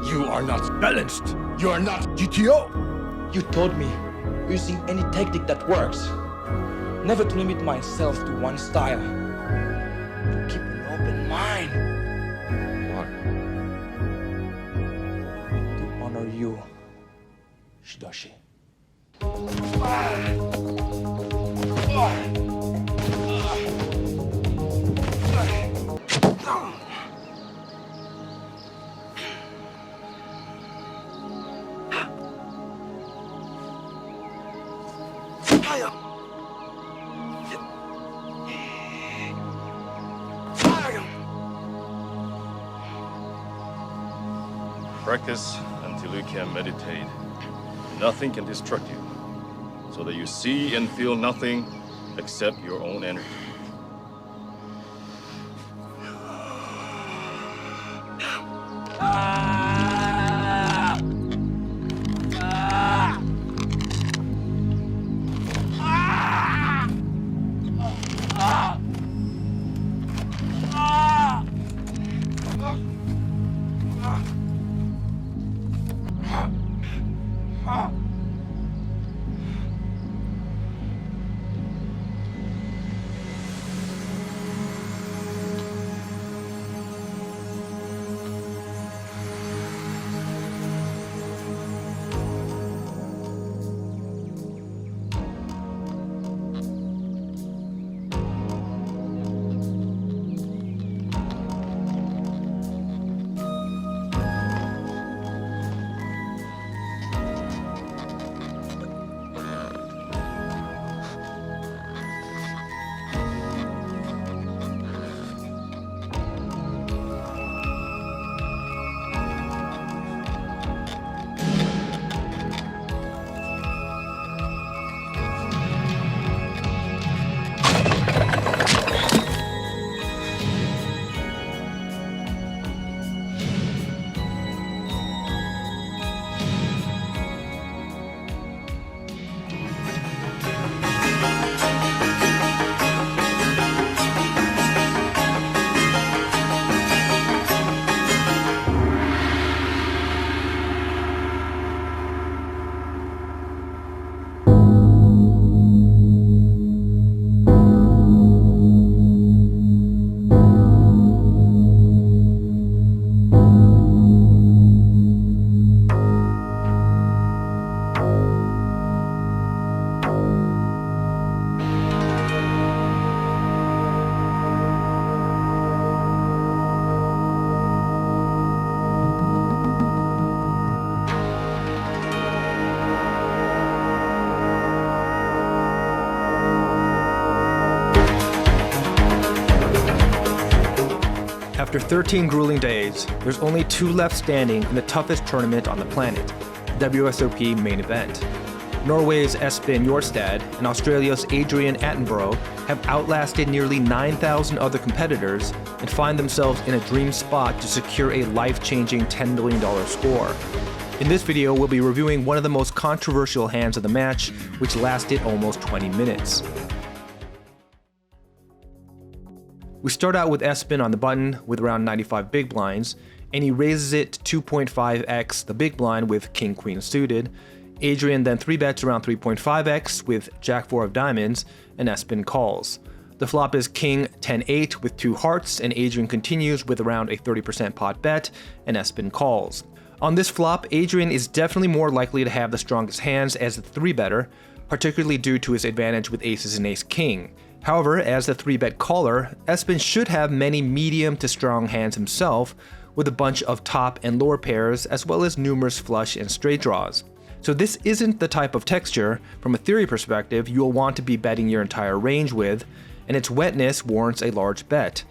You are not balanced. You are not GTO. You told me, using any tactic that works, never to limit myself to one style, to keep an open mind. What? To honor you, Shidoshi. Practice until you can meditate. Nothing can distract you, so that you see and feel nothing except your own energy. After 13 grueling days, there's only 2 left standing in the toughest tournament on the planet, the WSOP main event. Norway's Espen Jorstad and Australia's Adrian Attenborough have outlasted nearly 9,000 other competitors and find themselves in a dream spot to secure a life-changing $10 million score. In this video, we'll be reviewing one of the most controversial hands of the match, which lasted almost 20 minutes. We start out with Espen on the button with around 95 big blinds, and he raises it to 2.5x the big blind with king-queen suited. Adrian then 3-bets around 3.5x with jack-4 of diamonds, and Espen calls. The flop is king 10-8 with 2 hearts, and Adrian continues with around a 30% pot bet, and Espen calls. On this flop, Adrian is definitely more likely to have the strongest hands as the 3-better, particularly due to his advantage with aces and ace-king. However, as the 3-bet caller, Espen should have many medium to strong hands himself, with a bunch of top and lower pairs as well as numerous flush and straight draws. So this isn't the type of texture, from a theory perspective, you'll want to be betting your entire range with, and its wetness warrants a large bet.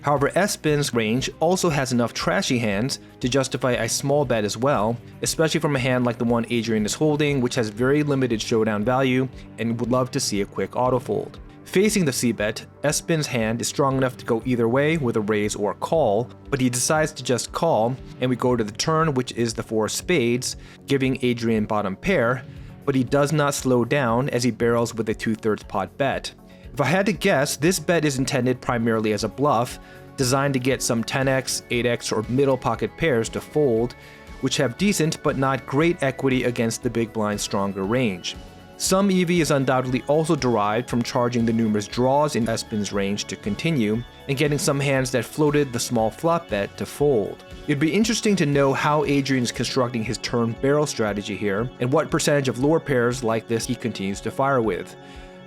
However, Espen's range also has enough trashy hands to justify a small bet as well, especially from a hand like the one Adrian is holding, which has very limited showdown value and would love to see a quick autofold. Facing the c-bet, Espen's hand is strong enough to go either way with a raise or call, but he decides to just call, and we go to the turn, which is the 4 spades, giving Adrian bottom pair, but he does not slow down as he barrels with a 2/3 pot bet. If I had to guess, this bet is intended primarily as a bluff, designed to get some 10x, 8x, or middle pocket pairs to fold, which have decent but not great equity against the big blind's stronger range. Some EV is undoubtedly also derived from charging the numerous draws in Espen's range to continue, and getting some hands that floated the small flop bet to fold. It'd be interesting to know how Adrian is constructing his turn barrel strategy here, and what percentage of lower pairs like this he continues to fire with.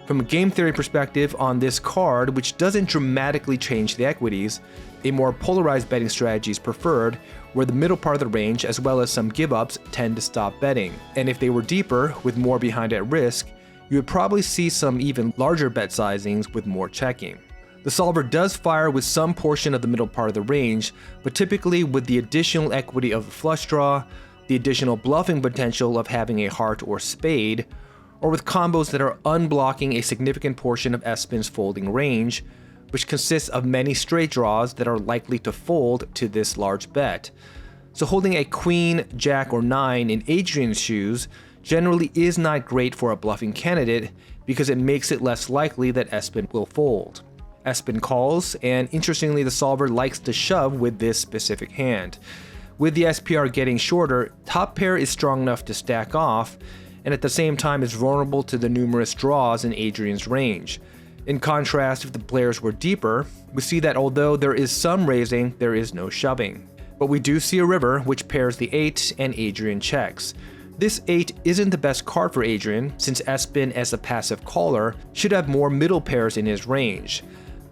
From a game theory perspective, on this card, which doesn't dramatically change the equities, a more polarized betting strategy is preferred, where the middle part of the range as well as some give-ups tend to stop betting. And if they were deeper, with more behind at risk, you would probably see some even larger bet sizings with more checking. The solver does fire with some portion of the middle part of the range, but typically with the additional equity of the flush draw, the additional bluffing potential of having a heart or spade, or with combos that are unblocking a significant portion of Espen's folding range, which consists of many straight draws that are likely to fold to this large bet. So holding a queen, jack, or 9 in Adrian's shoes generally is not great for a bluffing candidate because it makes it less likely that Espen will fold. Espen calls, and interestingly the solver likes to shove with this specific hand. With the SPR getting shorter, top pair is strong enough to stack off, and at the same time is vulnerable to the numerous draws in Adrian's range. In contrast, if the players were deeper, we see that although there is some raising, there is no shoving. But we do see a river which pairs the 8 and Adrian checks. This 8 isn't the best card for Adrian, since Espen as a passive caller should have more middle pairs in his range.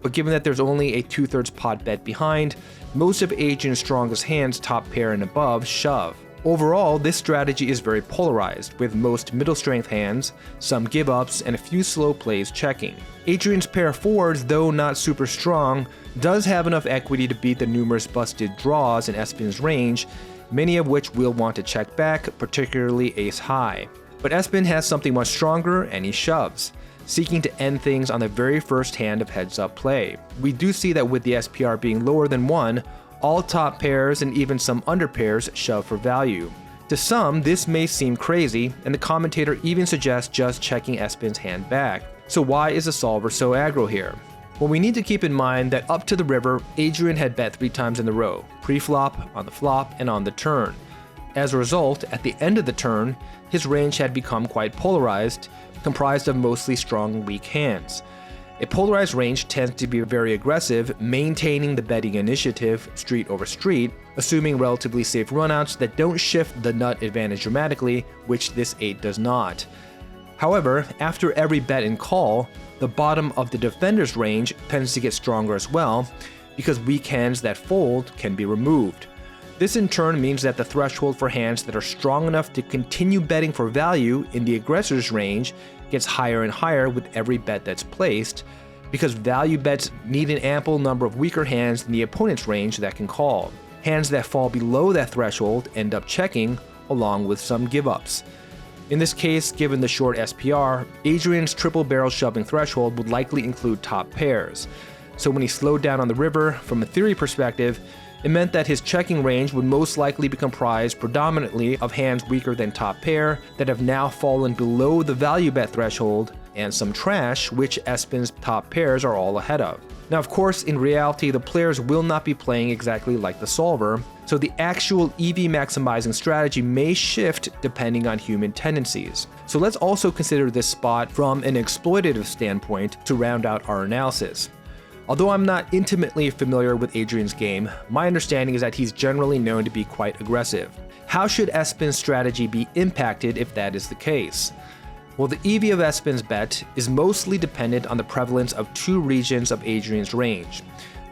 But given that there's only a 2/3 pot bet behind, most of Adrian's strongest hands, top pair and above, shove. Overall, this strategy is very polarized, with most middle strength hands, some give-ups, and a few slow plays checking. Adrian's pair forwards, though not super strong, does have enough equity to beat the numerous busted draws in Espen's range, many of which will want to check back, particularly ace high. But Espen has something much stronger, and he shoves, seeking to end things on the very first hand of heads-up play. We do see that with the SPR being lower than 1, all top pairs and even some under pairs shove for value. To some, this may seem crazy, and the commentator even suggests just checking Espen's hand back. So why is the solver so aggro here? Well, we need to keep in mind that up to the river, Adrian had bet 3 times in a row, pre-flop, on the flop, and on the turn. As a result, at the end of the turn, his range had become quite polarized, comprised of mostly strong and weak hands. A polarized range tends to be very aggressive, maintaining the betting initiative street over street, assuming relatively safe runouts that don't shift the nut advantage dramatically, which this 8 does not. However, after every bet and call, the bottom of the defender's range tends to get stronger as well, because weak hands that fold can be removed. This in turn means that the threshold for hands that are strong enough to continue betting for value in the aggressor's range gets higher and higher with every bet that's placed, because value bets need an ample number of weaker hands in the opponent's range that can call. Hands that fall below that threshold end up checking, along with some give-ups. In this case, given the short SPR, Adrian's triple barrel shoving threshold would likely include top pairs. So when he slowed down on the river, from a theory perspective, it meant that his checking range would most likely be comprised predominantly of hands weaker than top pair that have now fallen below the value bet threshold, and some trash, which Espen's top pairs are all ahead of. Now, of course, in reality, the players will not be playing exactly like the solver, so the actual EV maximizing strategy may shift depending on human tendencies. So let's also consider this spot from an exploitative standpoint to round out our analysis. Although I'm not intimately familiar with Adrian's game, my understanding is that he's generally known to be quite aggressive. How should Espen's strategy be impacted if that is the case? Well, the EV of Espen's bet is mostly dependent on the prevalence of 2 regions of Adrian's range.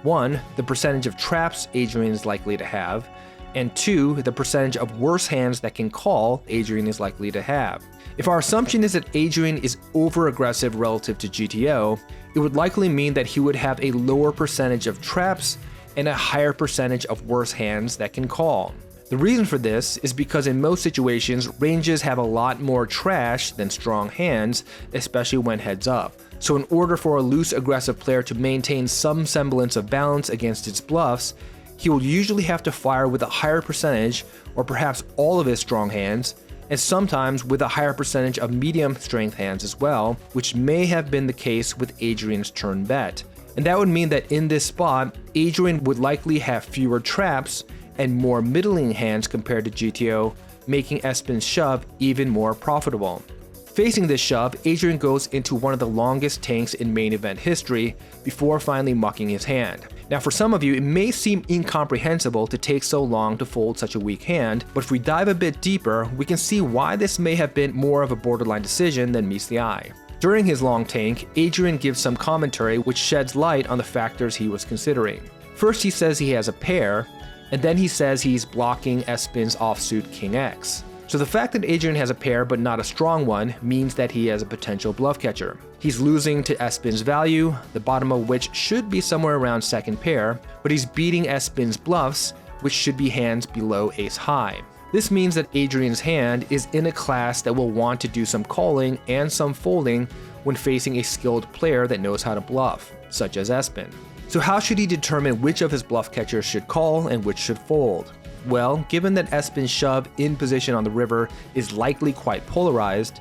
1, the percentage of traps Adrian is likely to have, and 2, the percentage of worse hands that can call Adrian is likely to have. If our assumption is that Adrian is over-aggressive relative to GTO, it would likely mean that he would have a lower percentage of traps and a higher percentage of worse hands that can call. The reason for this is because in most situations, ranges have a lot more trash than strong hands, especially when heads up. So in order for a loose aggressive player to maintain some semblance of balance against its bluffs, he will usually have to fire with a higher percentage, or perhaps all of his strong hands, and sometimes with a higher percentage of medium strength hands as well, which may have been the case with Adrian's turn bet. And that would mean that in this spot, Adrian would likely have fewer traps and more middling hands compared to GTO, making Espen's shove even more profitable. Facing this shove, Adrian goes into one of the longest tanks in main event history before finally mucking his hand. Now for some of you, it may seem incomprehensible to take so long to fold such a weak hand, but if we dive a bit deeper, we can see why this may have been more of a borderline decision than meets the eye. During his long tank, Adrian gives some commentary which sheds light on the factors he was considering. First he says he has a pair, and then he says he's blocking Espen's offsuit King X. So the fact that Adrian has a pair but not a strong one means that he has a potential bluff catcher. He's losing to Espen's value, the bottom of which should be somewhere around second pair, but he's beating Espen's bluffs, which should be hands below ace high. This means that Adrian's hand is in a class that will want to do some calling and some folding when facing a skilled player that knows how to bluff, such as Espen. So how should he determine which of his bluff catchers should call and which should fold? Well, given that Espen's shove in position on the river is likely quite polarized,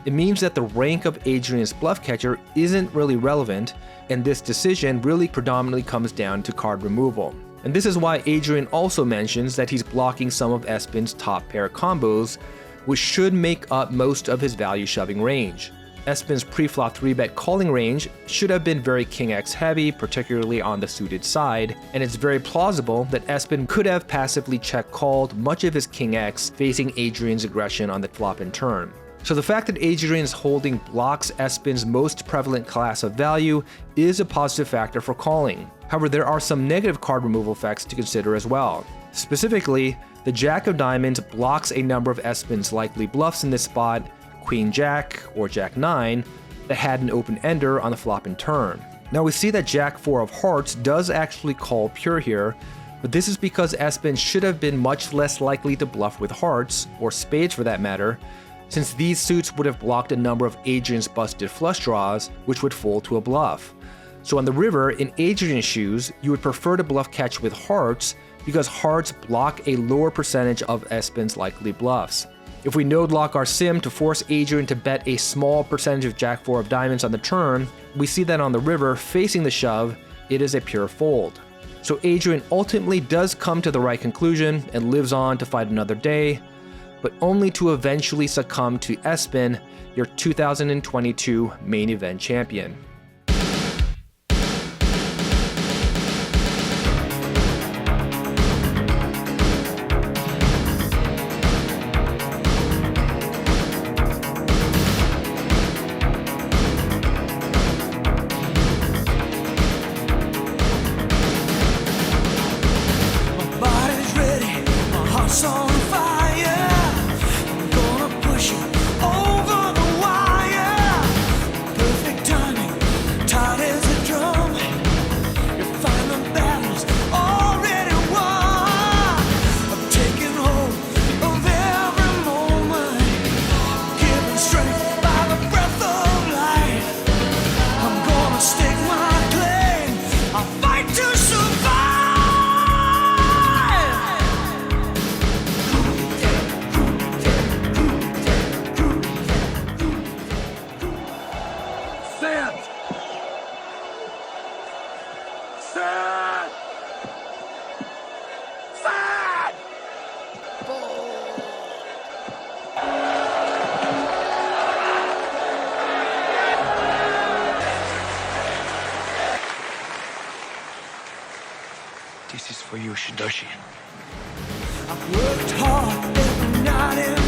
it means that the rank of Adrian's bluff catcher isn't really relevant, and this decision really predominantly comes down to card removal. And this is why Adrian also mentions that he's blocking some of Espen's top pair combos, which should make up most of his value shoving range. Espen's pre-flop 3-bet calling range should have been very King X heavy, particularly on the suited side, and it's very plausible that Espen could have passively check-called much of his King X facing Adrian's aggression on the flop and turn. So the fact that Adrian's holding blocks Espen's most prevalent class of value is a positive factor for calling. However, there are some negative card removal effects to consider as well. Specifically, the Jack of Diamonds blocks a number of Espen's likely bluffs in this spot, Queen Jack or Jack 9, that had an open ender on the flop and turn. Now we see that Jack 4 of hearts does actually call pure here, but this is because Espen should have been much less likely to bluff with hearts, or spades for that matter, since these suits would have blocked a number of Adrian's busted flush draws, which would fold to a bluff. So on the river, in Adrian's shoes, you would prefer to bluff catch with hearts because hearts block a lower percentage of Espen's likely bluffs. If we node lock our sim to force Adrian to bet a small percentage of Jack 4 of diamonds on the turn, we see that on the river facing the shove, it is a pure fold. So Adrian ultimately does come to the right conclusion and lives on to fight another day, but only to eventually succumb to Espen, your 2022 main event champion. On fire, I'm gonna push you over the wire. Perfect timing, tight as a drum. You find the battles already won. I'm taking hold of every moment, given strength by the breath of life. I'm gonna stake my claim. I'll fight to survive. This is for you, Shidoshi. I've worked hard every night and